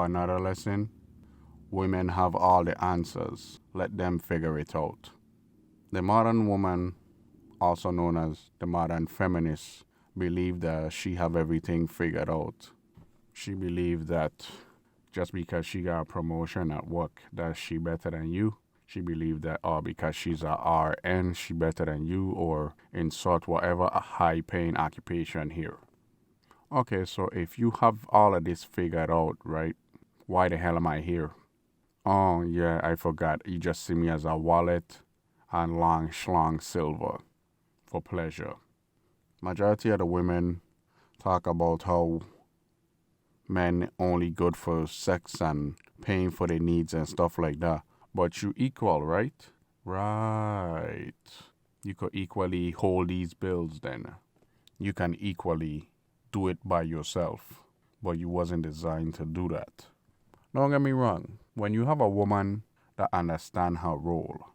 for another lesson. Women have all the answers. Let them figure it out. The modern woman, also known as the modern feminist, believe that she have everything figured out. She believe that just because she got a promotion at work that she better than you. She believe that because she's a RN, she better than you, or insert whatever a high-paying occupation here. Okay, so if you have all of this figured out, right, why the hell am I here? Oh, yeah, I forgot. You just see me as a wallet and long schlong silver for pleasure. Majority of the women talk about how men only good for sex and paying for their needs and stuff like that. But you equal, right? Right. You could equally hold these bills then. You can equally do it by yourself. But you wasn't designed to do that. Don't get me wrong. When you have a woman that understands her role,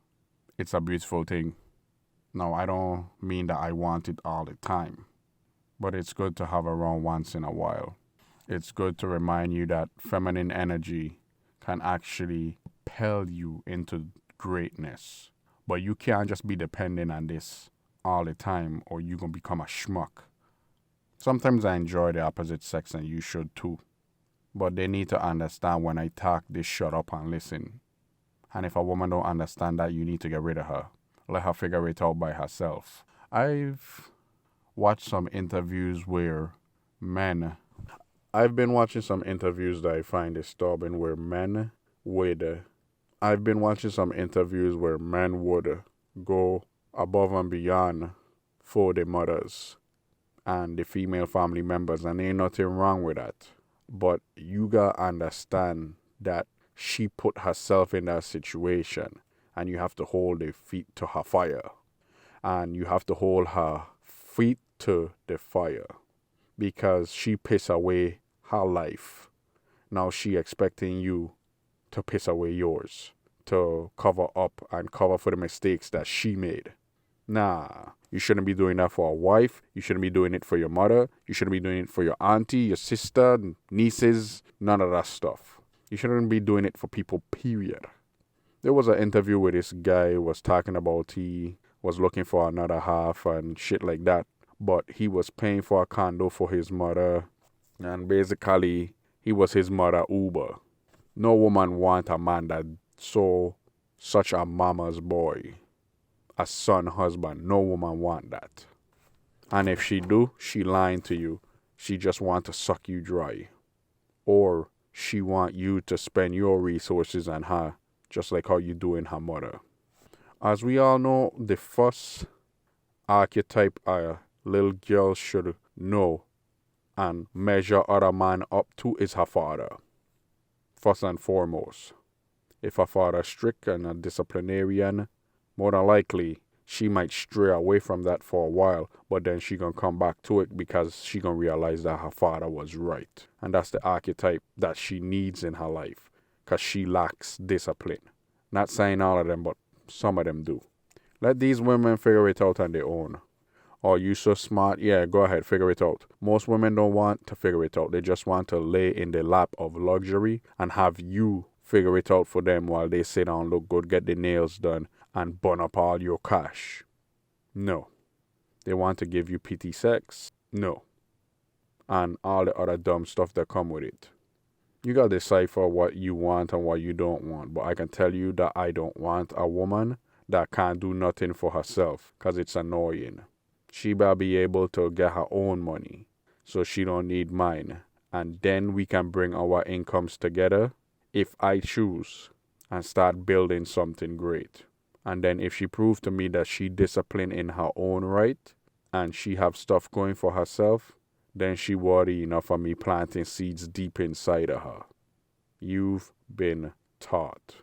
it's a beautiful thing. Now, I don't mean that I want it all the time. But it's good to have around once in a while. It's good to remind you that feminine energy can actually propel you into greatness. But you can't just be dependent on this all the time or you're going to become a schmuck. Sometimes I enjoy the opposite sex and you should too. But they need to understand when I talk, they shut up and listen. And if a woman don't understand that, you need to get rid of her. Let her figure it out by herself. I've watched some interviews where I've been watching some interviews that I find disturbing where men would go above and beyond for the mothers and the female family members, and ain't nothing wrong with that. But you gotta understand that she put herself in that situation, and you have to hold her feet to her fire. And you have to hold her feet to the fire because she pissed away her life. Now she expecting you to piss away yours, to cover up and cover for the mistakes that she made. Nah, you shouldn't be doing that for a wife. You shouldn't be doing it for your mother. You shouldn't be doing it for your auntie, your sister, nieces, none of that stuff. You shouldn't be doing it for people, period. There was an interview where this guy was talking about he was looking for another half and shit like that. But he was paying for a condo for his mother. And basically, he was his mother Uber. No woman want a man that such a mama's boy. A son husband. No woman want that. And if she do, she lying to you. She just want to suck you dry. Or she want you to spend your resources on her, just like how you do in her mother. As we all know, the first archetype a little girl should know and measure other man up to is her father. First and foremost. If her father is strict and a disciplinarian, more than likely she might stray away from that for a while, but then she gonna come back to it because she gonna realize that her father was right. And that's the archetype that she needs in her life because she lacks discipline. Not saying all of them, but some of them do. Let these women figure it out on their own. Oh, you so smart? Yeah, go ahead, figure it out. Most women don't want to figure it out. They just want to lay in the lap of luxury and have you figure it out for them while they sit down, look good, get their nails done, and burn up all your cash. No. They want to give you pity sex? No. And all the other dumb stuff that come with it. You gotta decipher what you want and what you don't want. But I can tell you that I don't want a woman that can't do nothing for herself because it's annoying. She better be able to get her own money so she don't need mine. And then we can bring our incomes together if I choose and start building something great. And then if she proves to me that she disciplined in her own right and she have stuff going for herself, then she worthy enough of me planting seeds deep inside of her. You've been taught.